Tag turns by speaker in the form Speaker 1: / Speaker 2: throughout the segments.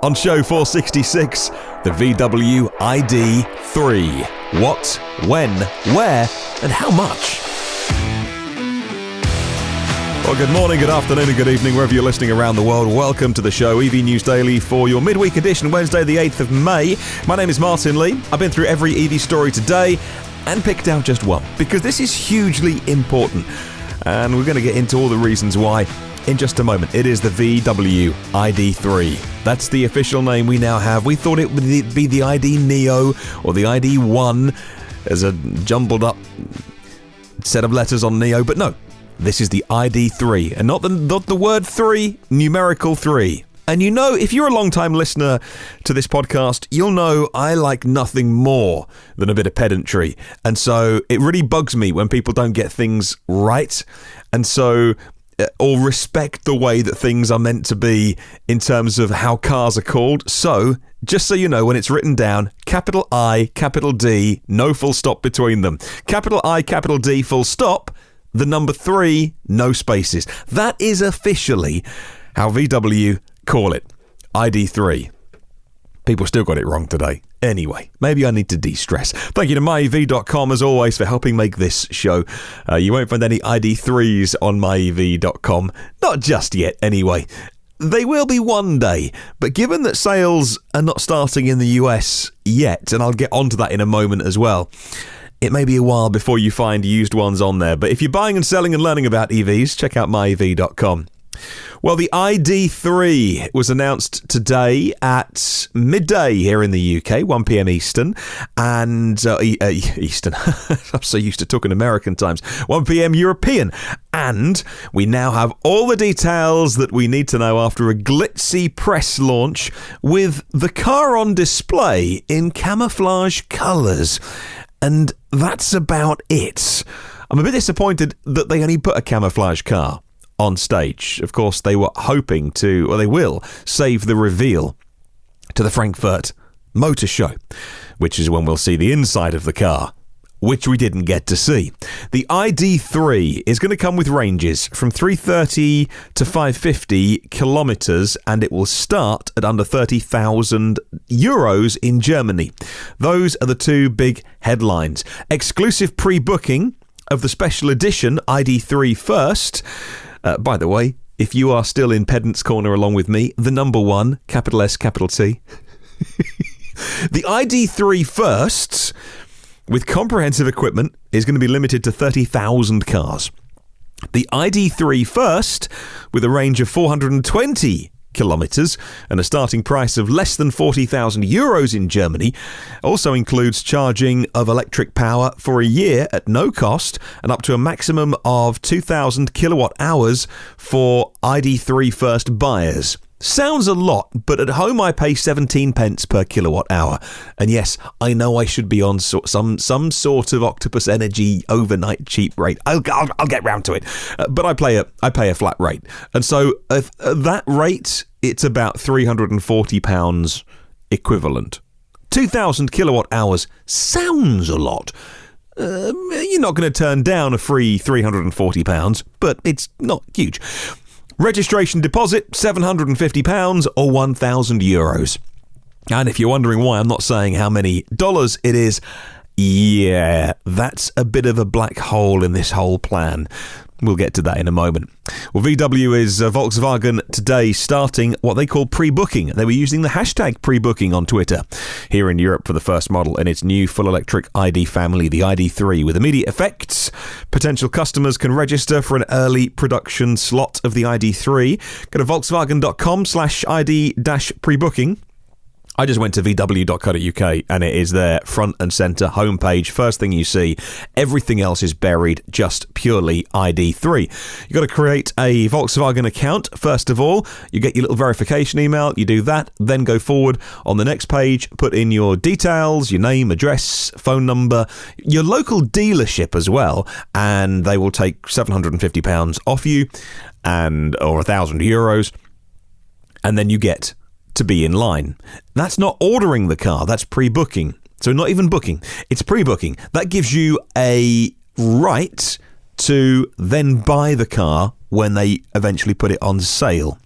Speaker 1: On show 466, the VW ID.3. What, when, where, and how much? Well, good morning, good afternoon, and good evening, wherever you're listening around the world. Welcome to the show, EV News Daily, for your midweek edition, Wednesday the 8th of May. My name is Martyn Lee. I've been through every EV story today and picked out just one, because this is hugely important. And we're going to get into all the reasons why in just a moment. It is the VW ID.3. That's the official name we now have. We thought it would be the ID Neo or the ID.1 as a jumbled up set of letters on Neo, but no. This is the ID.3, and not the word 3, numerical 3. And you know, if you're a long-time listener to this podcast, you'll know I like nothing more than a bit of pedantry. And so it really bugs me when people don't get things right. And so, or respect the way that things are meant to be in terms of how cars are called. So, just so you know, when it's written down, capital I, capital D, no full stop between them. Capital I, capital D, full stop. The number 3, no spaces. That is officially how VW call it. ID.3. People still got it wrong today. Anyway, maybe I need to de-stress. Thank you to myev.com, as always, for helping make this show. You won't find any ID.3s on myev.com. Not just yet, anyway. They will be one day, but given that sales are not starting in the US yet, and I'll get onto that in a moment as well, it may be a while before you find used ones on there. But if you're buying and selling and learning about EVs, check out myev.com. Well, the ID.3 was announced today at midday here in the UK, 1 p.m. Eastern, and Eastern. I'm so used to talking American times. 1 p.m. European, and we now have all the details that we need to know after a glitzy press launch with the car on display in camouflage colours. And that's about it. I'm a bit disappointed that they only put a camouflage car on stage. Of course, they were hoping to, or they will, save the reveal to the Frankfurt Motor Show, which is when we'll see the inside of the car, which we didn't get to see. The ID.3 is going to come with ranges from 330 to 550 kilometres, and it will start at under 30,000 euros in Germany. Those are the two big headlines. Exclusive pre-booking of the special edition ID.3 first. By the way, if you are still in Pedant's Corner along with me, the number 1, capital S, capital T. The ID.3 first, with comprehensive equipment, is going to be limited to 30,000 cars. The ID.3 first, with a range of 420 kilometres and a starting price of less than 40,000 euros in Germany, also includes charging of electric power for a year at no cost and up to a maximum of 2,000 kilowatt hours for ID.3 first buyers. Sounds a lot, but at home I pay 17 pence per kilowatt hour. And yes, I know I should be on some sort of Octopus Energy overnight cheap rate. I'll get round to it. But I pay a flat rate. And so at that rate, it's about £340 equivalent. 2,000 kilowatt hours sounds a lot. You're not going to turn down a free £340, but it's not huge. Registration deposit, £750 or €1,000. And if you're wondering why I'm not saying how many dollars it is, yeah, that's a bit of a black hole in this whole plan. We'll get to that in a moment. Well, VW is Volkswagen today starting what they call pre-booking. They were using the hashtag pre-booking on Twitter here in Europe for the first model in its new full electric ID family, the ID.3, with immediate effects. Potential customers can register for an early production slot of the ID.3. Go to volkswagen.com/ID-pre-booking. I just went to vw.co.uk and it is their front and centre homepage. First thing you see, everything else is buried, just purely ID.3. You've got to create a Volkswagen account. First of all, you get your little verification email. You do that, then go forward on the next page, put in your details, your name, address, phone number, your local dealership as well, and they will take £750 off you or €1,000, and then you get to be in line. That's not ordering the car, that's pre-booking. So not even booking, it's pre-booking. That gives you a right to then buy the car when they eventually put it on sale.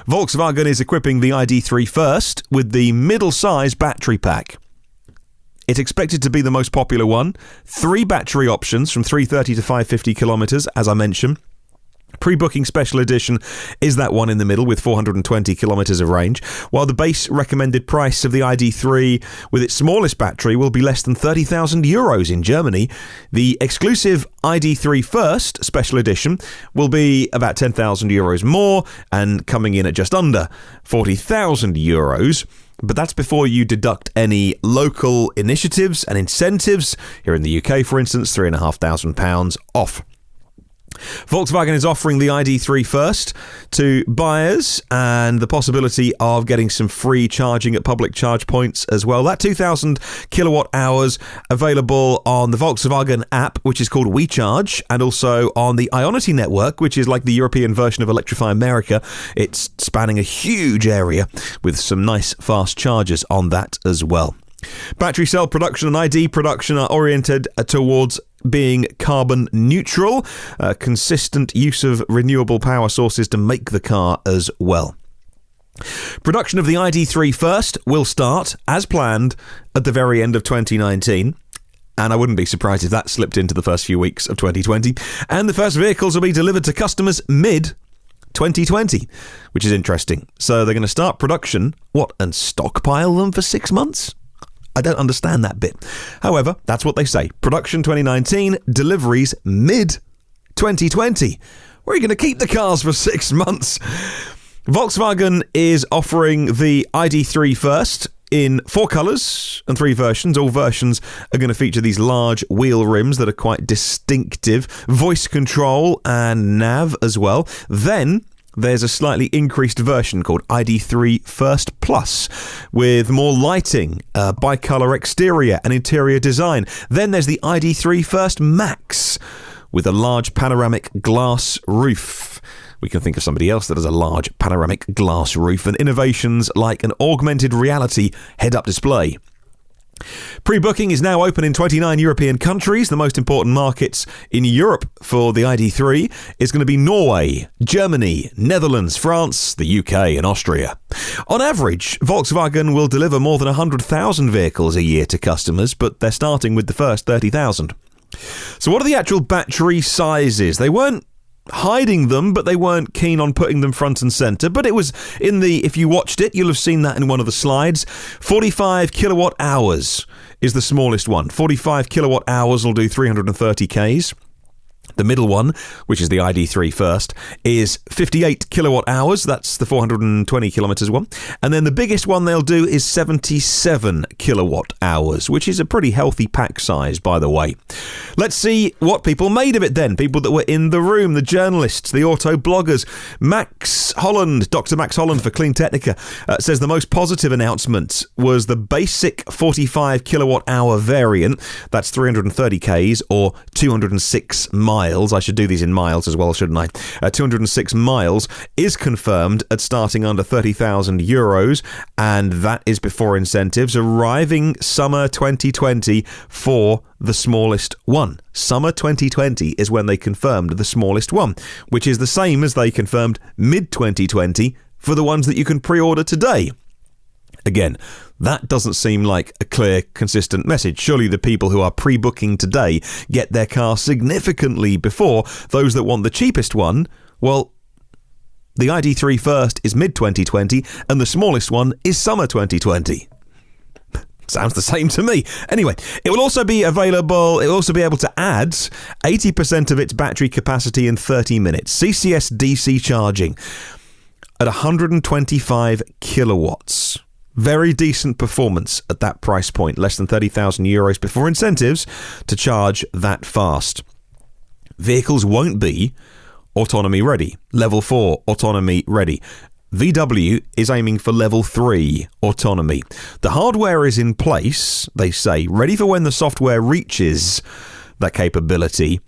Speaker 1: Volkswagen is equipping the ID.3 first with the middle-size battery pack. It's expected to be the most popular one. 3 battery options from 330 to 550 kilometres, as I mentioned. Pre-booking special edition is that one in the middle with 420 kilometres of range, while the base recommended price of the ID.3 with its smallest battery will be less than 30,000 euros in Germany. The exclusive ID.3 First special edition will be about 10,000 euros more and coming in at just under 40,000 euros. But that's before you deduct any local initiatives and incentives. Here in the UK, for instance, £3,500 off. Volkswagen is offering the ID.3 First to buyers and the possibility of getting some free charging at public charge points as well. That 2,000 kilowatt hours available on the Volkswagen app, which is called WeCharge, and also on the Ionity network, which is like the European version of Electrify America. It's spanning a huge area with some nice fast chargers on that as well. Battery cell production and ID production are oriented towards being carbon neutral, consistent use of renewable power sources to make the car as well. Production of the ID.3 First will start, as planned, at the very end of 2019. And I wouldn't be surprised if that slipped into the first few weeks of 2020. And the first vehicles will be delivered to customers mid-2020, which is interesting. So they're going to start production, and stockpile them for 6 months? I don't understand that bit. However, that's what they say. Production 2019, deliveries mid-2020. Where are you going to keep the cars for 6 months? Volkswagen is offering the ID.3 First in 4 colours and 3 versions. All versions are going to feature these large wheel rims that are quite distinctive. Voice control and nav as well. Then there's a slightly increased version called ID.3 First Plus with more lighting, bicolour exterior and interior design. Then there's the ID.3 First Max with a large panoramic glass roof. We can think of somebody else that has a large panoramic glass roof and innovations like an augmented reality head-up display. Pre-booking is now open in 29 European countries. The most important markets in Europe for the ID.3 is going to be Norway, Germany, Netherlands, France, the UK and Austria. On average, Volkswagen will deliver more than 100,000 vehicles a year to customers, but they're starting with the first 30,000. So what are the actual battery sizes? They weren't hiding them, but they weren't keen on putting them front and centre. But it was if you watched it, you'll have seen that in one of the slides. 45 kilowatt hours is the smallest one. 45 kilowatt hours will do 330 Ks. The middle one, which is the ID.3 First, is 58 kilowatt hours. That's the 420 kilometres one. And then the biggest one they'll do is 77 kilowatt hours, which is a pretty healthy pack size, by the way. Let's see what people made of it then. People that were in the room, the journalists, the auto bloggers. Max Holland, Dr. Max Holland for Clean Technica, says the most positive announcement was the basic 45 kilowatt hour variant. That's 330 Ks or 206 miles. I should do these in miles as well, shouldn't I? 206 miles is confirmed at starting under 30,000 euros, and that is before incentives, arriving summer 2020 for the smallest one. Summer 2020 is when they confirmed the smallest one, which is the same as they confirmed mid-2020 for the ones that you can pre-order today. Again, that doesn't seem like a clear, consistent message. Surely the people who are pre-booking today get their car significantly before those that want the cheapest one. Well, the ID.3 First is mid-2020 and the smallest one is summer 2020. Sounds the same to me. Anyway, it will also be available, it will also be able to add 80% of its battery capacity in 30 minutes. CCS DC charging at 125 kilowatts. Very decent performance at that price point, less than 30,000 euros before incentives to charge that fast. Vehicles won't be autonomy ready, level 4 autonomy ready. VW is aiming for level 3 autonomy. The hardware is in place, they say, ready for when the software reaches that capability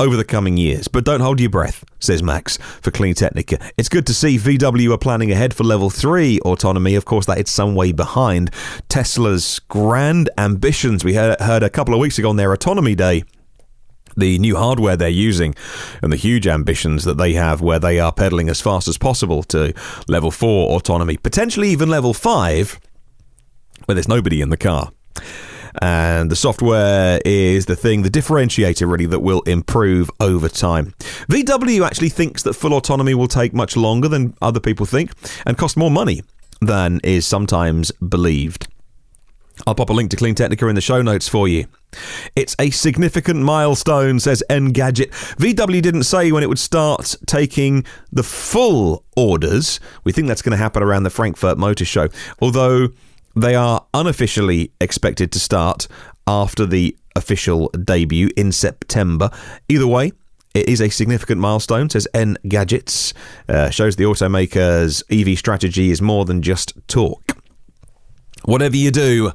Speaker 1: over the coming years. But don't hold your breath, says Max for Clean Technica. It's good to see VW are planning ahead for level 3 autonomy. Of course, that is some way behind Tesla's grand ambitions. We heard a couple of weeks ago on their autonomy day the new hardware they're using and the huge ambitions that they have, where they are pedaling as fast as possible to level 4 autonomy, potentially even level 5, where there's nobody in the car. And the software is the differentiator really, that will improve over time. VW actually thinks that full autonomy will take much longer than other people think and cost more money than is sometimes believed. I'll pop a link to Clean Technica in the show notes for you. It's a significant milestone, says Engadget. VW didn't say when it would start taking the full orders. We think that's going to happen around the Frankfurt Motor Show, although they are unofficially expected to start after the official debut in September. Either way, it is a significant milestone, says Engadgets. Shows the automaker's EV strategy is more than just talk. Whatever you do,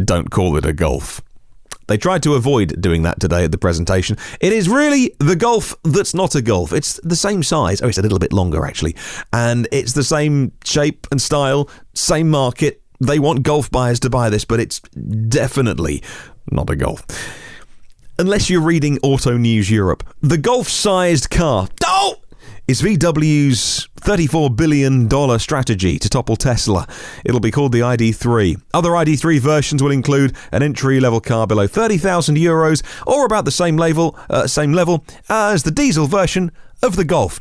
Speaker 1: don't call it a Golf. They tried to avoid doing that today at the presentation. It is really the Golf that's not a Golf. It's the same size. Oh, it's a little bit longer, actually. And it's the same shape and style, same market. They want Golf buyers to buy this, but it's definitely not a Golf. Unless you're reading Auto News Europe. The Golf-sized car is VW's $34 billion strategy to topple Tesla. It'll be called the ID.3. Other ID.3 versions will include an entry-level car below €30,000 or about the same level as the diesel version of the Golf.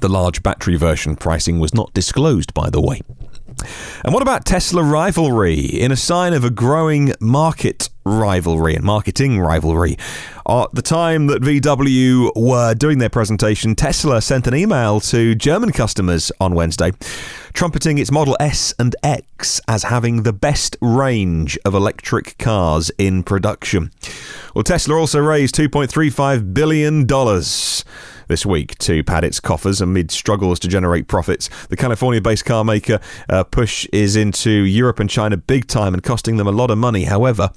Speaker 1: The large battery version pricing was not disclosed, by the way. And what about Tesla rivalry? In a sign of a growing market rivalry and marketing rivalry, at the time that VW were doing their presentation, Tesla sent an email to German customers on Wednesday, trumpeting its Model S and X as having the best range of electric cars in production. Well, Tesla also raised $2.35 billion this week to pad its coffers amid struggles to generate profits. The California-based car maker push is into Europe and China big time and costing them a lot of money. However,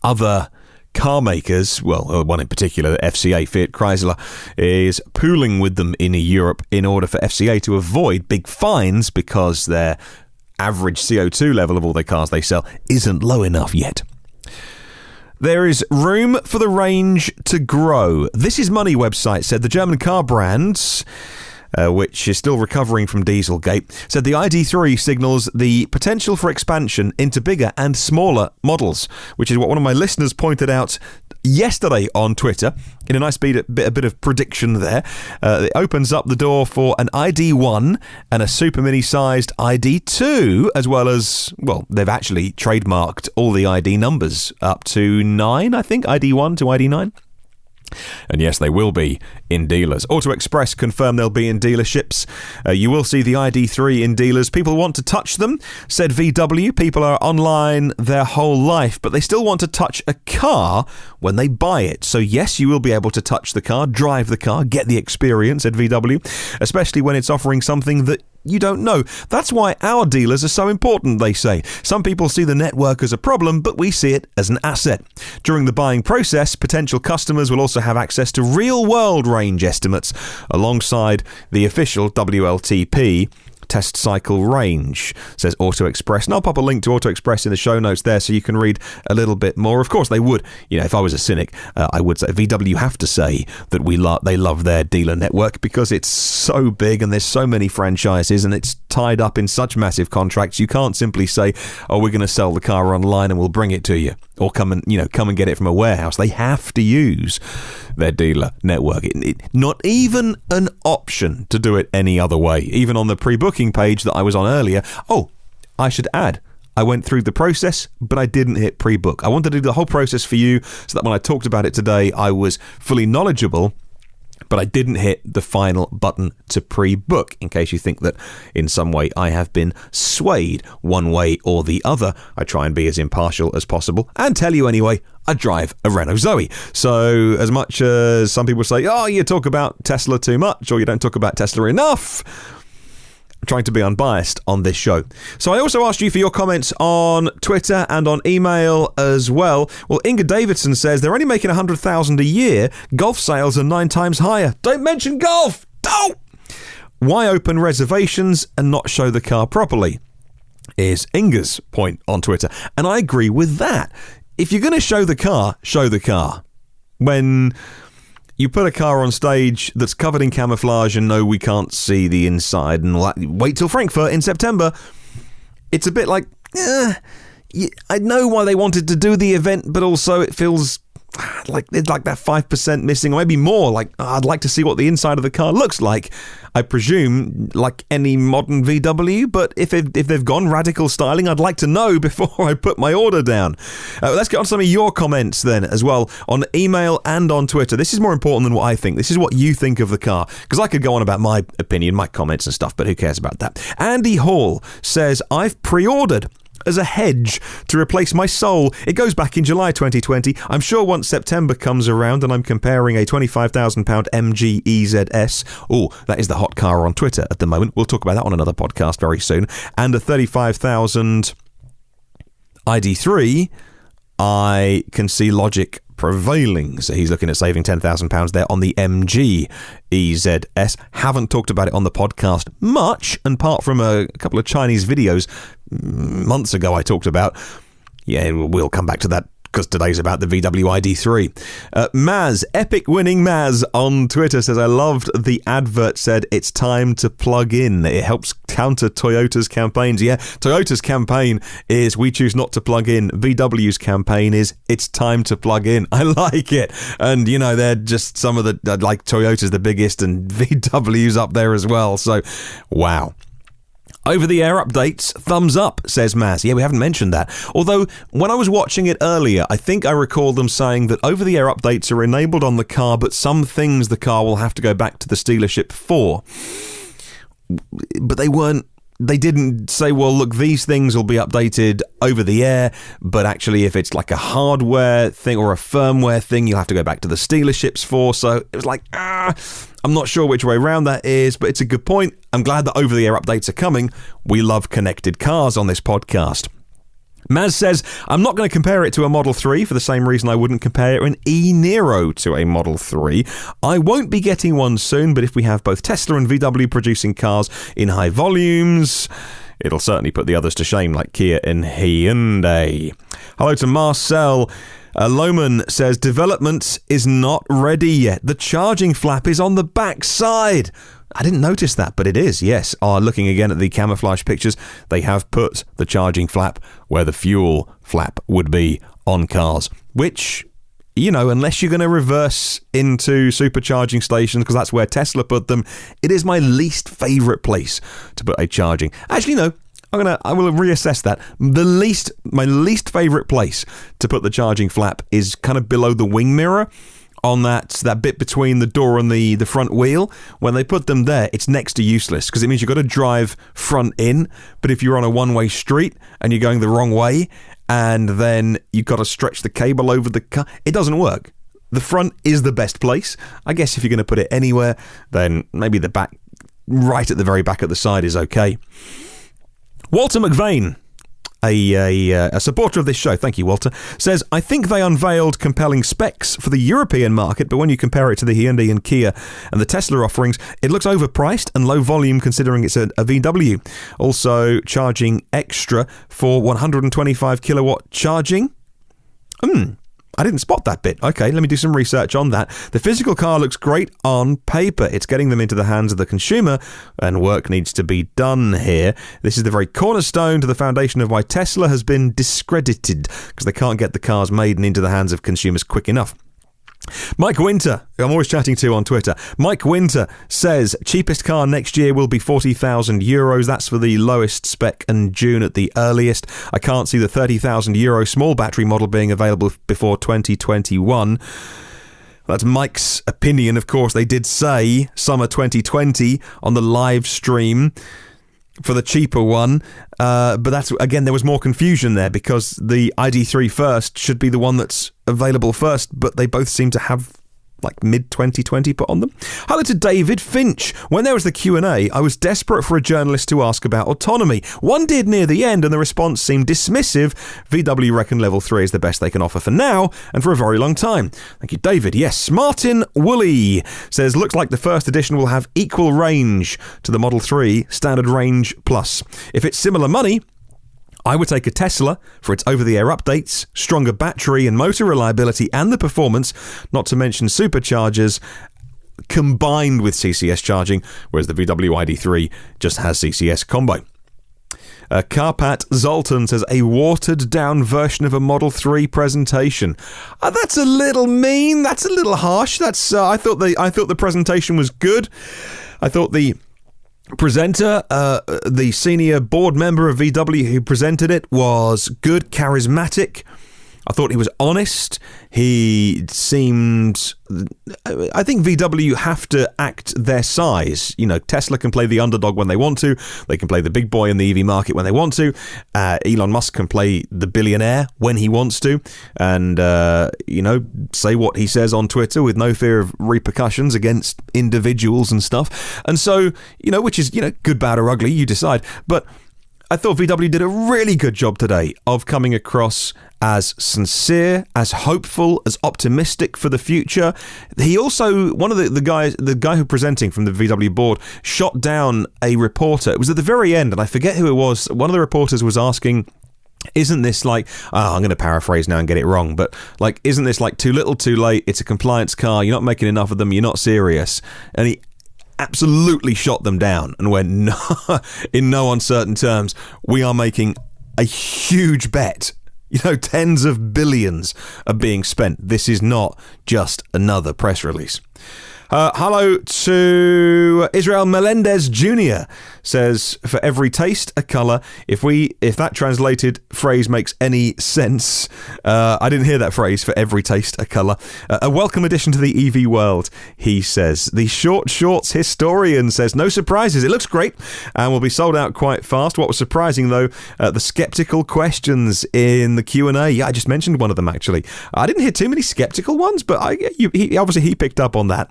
Speaker 1: other car makers, well, one in particular, FCA, Fiat Chrysler, is pooling with them in Europe in order for FCA to avoid big fines because their average CO2 level of all their cars they sell isn't low enough yet. There is room for the range to grow. This Is Money website said the German car brands, which is still recovering from Dieselgate, said the ID.3 signals the potential for expansion into bigger and smaller models, which is what one of my listeners pointed out yesterday on Twitter in a nice bit of prediction there. It opens up the door for an ID.1 and a super mini-sized ID.2, as well as, well, they've actually trademarked all the ID numbers up to 9, I think, ID.1 to ID.9. And yes, they will be in dealers. Auto Express confirmed they'll be in dealerships. You will see the ID.3 in dealers. People want to touch them, said VW. People are online their whole life, but they still want to touch a car when they buy it. So yes, you will be able to touch the car, drive the car, get the experience, said VW, especially when it's offering something that you don't know. That's why our dealers are so important, they say. Some people see the network as a problem, but we see it as an asset. During the buying process, potential customers will also have access to real-world range estimates alongside the official WLTP test cycle range, says Auto Express. And I'll pop a link to Auto Express in the show notes there so you can read a little bit more. Of course, they would, if I was a cynic, I would say VW have to say that they love their dealer network because it's so big and there's so many franchises and it's tied up in such massive contracts. You can't simply say, oh, we're going to sell the car online and we'll bring it to you, or come and get it from a warehouse. They have to use their dealer network. Not even an option to do it any other way. Even on the pre-booking page that I was on earlier. Oh, I should add, I went through the process, but I didn't hit pre-book. I wanted to do the whole process for you so that when I talked about it today, I was fully knowledgeable, but I didn't hit the final button to pre-book, in case you think that in some way I have been swayed one way or the other. I try and be as impartial as possible and tell you anyway, I drive a Renault Zoe. So as much as some people say, oh, you talk about Tesla too much or you don't talk about Tesla enough, I'm trying to be unbiased on this show. So I also asked you for your comments on Twitter and on email as well. Well, Inga Davidson says they're only making $100,000 a year. Golf sales are 9 times higher. Don't mention golf. Don't. Why open reservations and not show the car properly? Is Inga's point on Twitter. And I agree with that. if you're going to show the car, show the car. When you put a car on stage that's covered in camouflage and no, we can't see the inside, and wait till Frankfurt in September, it's a bit like, I know why they wanted to do the event, but also it feels like it's like that 5% missing, or maybe more. Like, I'd like to see what the inside of the car looks like. I presume like any modern VW, but if they've gone radical styling, I'd like to know before I put my order down. Let's get on some of your comments then as well, on email and on Twitter. This is more important than what I think. This is what you think of the car, because I could go on about my opinion, my comments and stuff, but who cares about that? Andy Hall says, I've pre-ordered as a hedge to replace my Soul. It goes back in July 2020. I'm sure once September comes around and I'm comparing a £25,000 MG EZS, that is the hot car on Twitter at the moment, we'll talk about that on another podcast very soon, and a 35,000 ID.3, I can see logic prevailing. So he's looking at saving £10,000 there on the MG EZS. Haven't talked about it on the podcast much, and apart from a couple of Chinese videos months ago I talked about. Yeah, we'll come back to that because today's about the VW ID.3. Maz, epic winning Maz on Twitter says, I loved the advert said it's time to plug in. It helps counter Toyota's campaigns. Yeah, Toyota's campaign is we choose not to plug in. VW's campaign is it's time to plug in. I like it. And, you know, they're just some of the, like Toyota's the biggest and VW's up there as well. So, wow. Over-the-air updates, thumbs up, says Maz. Yeah, we haven't mentioned that. Although, when I was watching it earlier, I think I recall them saying that over-the-air updates are enabled on the car, but some things the car will have to go back to the dealership for. But they didn't say, well, look, these things will be updated over the air, but actually if it's like a hardware thing or a firmware thing, you'll have to go back to the dealerships for. So it was like, I'm not sure which way around that is, but it's a good point. I'm glad that over-the-air updates are coming. We love connected cars on this podcast. Maz says, I'm not going to compare it to a Model 3 for the same reason I wouldn't compare an e-Niro to a Model 3. I won't be getting one soon, but if we have both Tesla and VW producing cars in high volumes, it'll certainly put the others to shame, like Kia and Hyundai. Hello to Marcel. Lohman says, development is not ready yet. The charging flap is on the back side. I didn't notice that, but it is, yes. Looking again at the camouflage pictures, they have put the charging flap where the fuel flap would be on cars, which, you know, unless you're going to reverse into supercharging stations, because that's where Tesla put them, it is my least favourite place to put a charging. Actually, no. I will reassess that. My least favourite place to put the charging flap is kind of below the wing mirror, on that bit between the door and the front wheel. When they put them there, it's next to useless because it means you've got to drive front in. But if you're on a one-way street and you're going the wrong way, and then you've got to stretch the cable over the car, it doesn't work. The front is the best place. I guess if you're going to put it anywhere, then maybe the back, right at the very back at the side, is okay. Walter McVeigh, a supporter of this show, thank you, Walter, says, I think they unveiled compelling specs for the European market, but when you compare it to the Hyundai and Kia and the Tesla offerings, it looks overpriced and low volume considering it's a VW. Also, charging extra for 125 kilowatt charging. I didn't spot that bit. Okay, let me do some research on that. The physical car looks great on paper. It's getting them into the hands of the consumer, and work needs to be done here. This is the very cornerstone to the foundation of why Tesla has been discredited, because they can't get the cars made and into the hands of consumers quick enough. Mike Winter, who I'm always chatting to on Twitter, Mike Winter says cheapest car next year will be €40,000. That's for the lowest spec and June at the earliest. I can't see the €30,000 small battery model being available before 2021. That's Mike's opinion. Of course, they did say summer 2020 on the live stream for the cheaper one, but that's, again, there was more confusion there because the ID.3 first should be the one that's available first, but they both seem to have like mid-2020 put on them. Hello to David Finch. When there was the Q&A, I was desperate for a journalist to ask about autonomy. One did near the end, and the response seemed dismissive. VW reckon level 3 is the best they can offer for now, and for a very long time. Thank you, David. Yes, Martyn Lee says, looks like the first edition will have equal range to the Model 3 standard range plus. If it's similar money, I would take a Tesla for its over-the-air updates, stronger battery and motor reliability and the performance, not to mention superchargers, combined with CCS charging, whereas the VW ID.3 just has CCS combo. Carpat Zoltan says a watered-down version of a Model 3 presentation. That's a little mean. That's a little harsh. I thought the presentation was good. I thought the presenter, the senior board member of VW who presented it, was good, charismatic. I thought he was honest. He seemed... I think VW have to act their size. You know, Tesla can play the underdog when they want to. They can play the big boy in the EV market when they want to. Elon Musk can play the billionaire when he wants to. And, say what he says on Twitter with no fear of repercussions against individuals and stuff. And so, which is, good, bad or ugly, you decide. But I thought VW did a really good job today of coming across as sincere, as hopeful, as optimistic for the future. He also, one of the guy who presenting from the VW board, shot down a reporter. It was at the very end, and I forget who it was. One of the reporters was asking, isn't this like, I'm going to paraphrase now and get it wrong, but like, isn't this like too little too late? It's a compliance car. You're not making enough of them. You're not serious. And he absolutely shot them down and went, no, in no uncertain terms, we are making a huge bet. Tens of billions are being spent. This is not just another press release. Hello to Israel Melendez Jr. says, for every taste, a colour. If that translated phrase makes any sense, I didn't hear that phrase, for every taste, a colour. A welcome addition to the EV world, he says. The Short Shorts historian says, no surprises, it looks great and will be sold out quite fast. What was surprising, though, the sceptical questions in the Q&A. Yeah, I just mentioned one of them, actually. I didn't hear too many sceptical ones, but he picked up on that.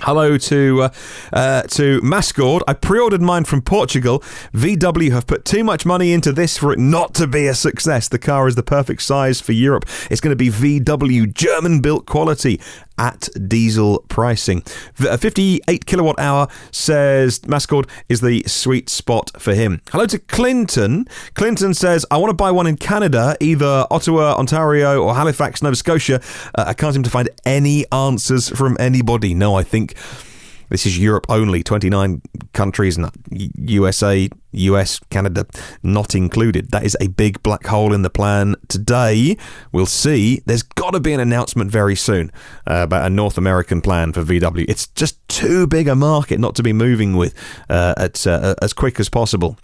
Speaker 1: Hello to Mascord. I pre-ordered mine from Portugal. VW have put too much money into this for it not to be a success. The car is the perfect size for Europe. It's going to be VW German-built quality at diesel pricing. 58 kilowatt hour, says Mascord, is the sweet spot for him. Hello to Clinton. Clinton says, I want to buy one in Canada, either Ottawa, Ontario, or Halifax, Nova Scotia. I can't seem to find any answers from anybody. No, I think this is Europe only, 29 countries, USA, US, Canada not included. That is a big black hole in the plan today. We'll see. There's got to be an announcement very soon about a North American plan for VW. It's just too big a market not to be moving with as quick as possible.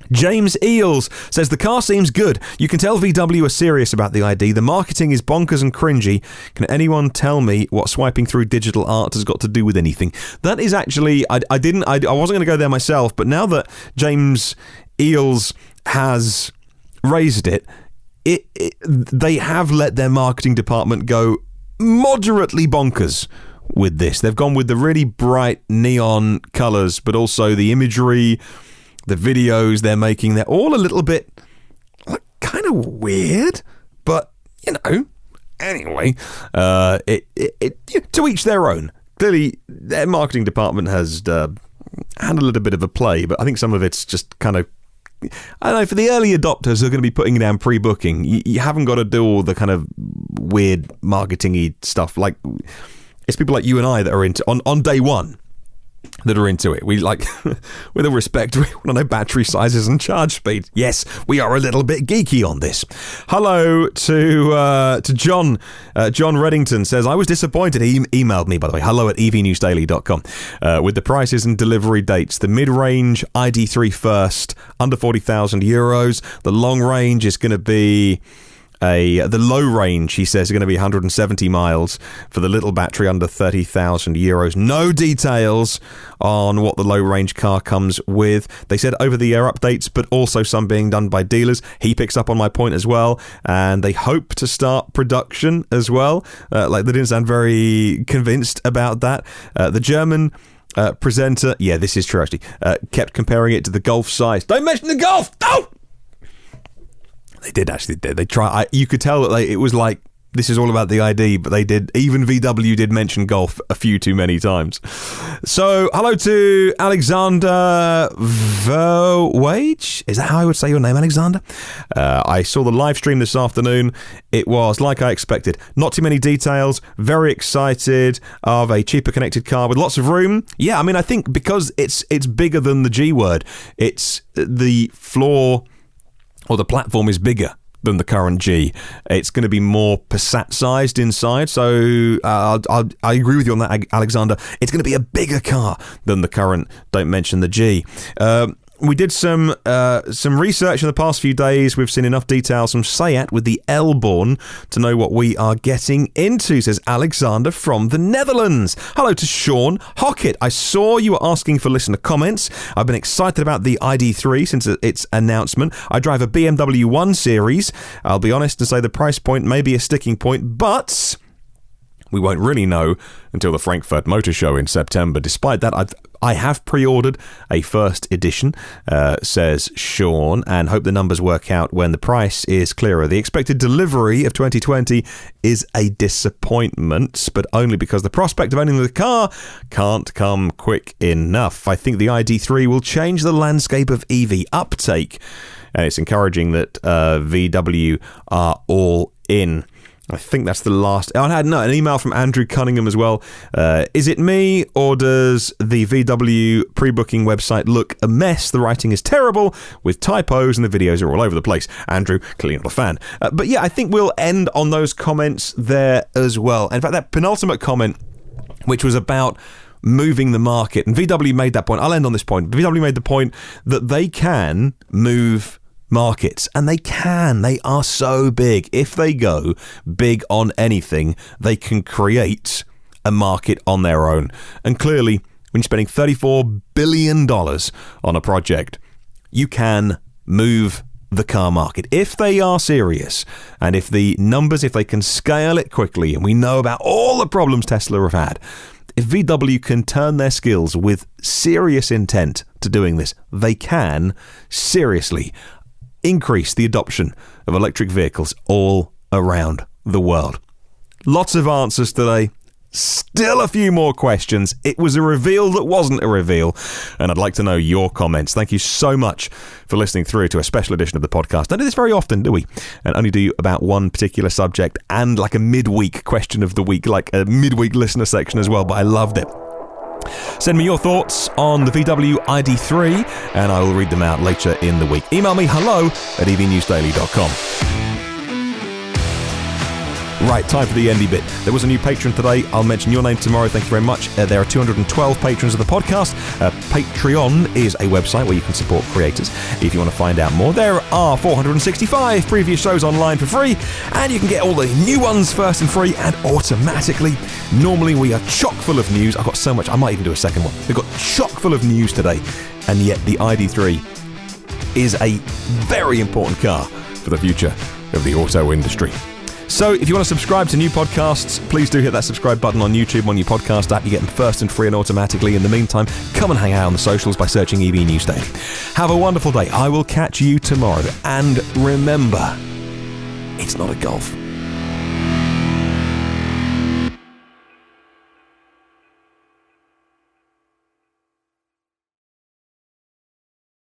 Speaker 1: James Eels says, the car seems good. You can tell VW are serious about the ID. The marketing is bonkers and cringy. Can anyone tell me what swiping through digital art has got to do with anything? That is actually, I wasn't going to go there myself, but now that James Eels has raised it, they have let their marketing department go moderately bonkers with this. They've gone with the really bright neon colours, but also the imagery, the videos they're making, they're all a little bit kind of weird, but, anyway, to each their own. Clearly, their marketing department has had a little bit of a play, but I think some of it's just kind of, I don't know, for the early adopters who are going to be putting down pre-booking, you haven't got to do all the kind of weird marketing-y stuff. Like, it's people like you and I that are into, on day one, that are into it. We like, with all respect, we want to know battery sizes and charge speed. Yes, we are a little bit geeky on this. Hello to John. John Reddington says, I was disappointed. He emailed me, by the way, hello@evnewsdaily.com, with the prices and delivery dates. The mid-range ID.3 first, under 40,000 euros. The long range is going to be the low range, he says, is going to be 170 miles for the little battery, under 30,000 euros. No details on what the low range car comes with. They said over-the-air updates, but also some being done by dealers. He picks up on my point as well, and they hope to start production as well. They didn't sound very convinced about that. The German presenter, yeah, this is true actually, kept comparing it to the Golf size. Don't mention the Golf! No! They did actually. They try. You could tell that it was like this is all about the ID, but even VW did mention golf a few too many times. So, hello to Alexander Vowage. Is that how I would say your name, Alexander? I saw the live stream this afternoon. It was like I expected. Not too many details. Very excited of a cheaper connected car with lots of room. Yeah, I mean, I think because it's bigger than the G word, it's the floor or the platform is bigger than the current G. It's going to be more Passat sized inside, so I agree with you on that, Alexander. It's going to be a bigger car than the current Don't Mention the G. We did some research in the past few days. We've seen enough details from Seat with the L-Born to know what we are getting into, says Alexander from the Netherlands. Hello to Sean Hockett. I saw you were asking for listener comments. I've been excited about the ID.3 since its announcement. I drive a BMW 1 Series. I'll be honest and say the price point may be a sticking point, but we won't really know until the Frankfurt Motor Show in September. Despite that, I have pre-ordered a first edition, says Sean, and hope the numbers work out when the price is clearer. The expected delivery of 2020 is a disappointment, but only because the prospect of owning the car can't come quick enough. I think the ID.3 will change the landscape of EV uptake, and it's encouraging that VW are all in. I think that's the last. I had an email from Andrew Cunningham as well. Is it me, or does the VW pre-booking website look a mess? The writing is terrible with typos and the videos are all over the place. Andrew, clearly not a fan. But yeah, I think we'll end on those comments there as well. In fact, that penultimate comment, which was about moving the market, and VW made that point. I'll end on this point. VW made the point that they can move markets, and they are so big. If they go big on anything, they can create a market on their own. And clearly, when you're spending $34 billion on a project, you can move the car market if they are serious, and if they can scale it quickly, and we know about all the problems Tesla have had. If VW can turn their skills with serious intent to doing this, they can seriously increase the adoption of electric vehicles all around the world. Lots of answers today. Still a few more questions. It was a reveal that wasn't a reveal, and I'd like to know your comments. Thank you so much for listening through to a special edition of the podcast. Don't do this very often, do we? And only do about one particular subject and like a midweek question of the week, like a midweek listener section as well, but I loved it. Send me your thoughts on the VW ID.3 and I will read them out later in the week. Email me hello@evnewsdaily.com. Right, time for the endy bit. There was a new patron today. I'll mention your name tomorrow. Thank you very much. There are 212 patrons of the podcast. Patreon is a website where you can support creators if you want to find out more. There are 465 previous shows online for free, and you can get all the new ones first and free and automatically. Normally we are chock full of news. I've got so much. I might even do a second one. We've got chock full of news today, and yet the ID.3 is a very important car for the future of the auto industry. So if you want to subscribe to new podcasts, please do hit that subscribe button on YouTube, on your podcast app. You get them first and free and automatically. In the meantime, come and hang out on the socials by searching EV News Daily. Have a wonderful day. I will catch you tomorrow. And remember, it's not a golf.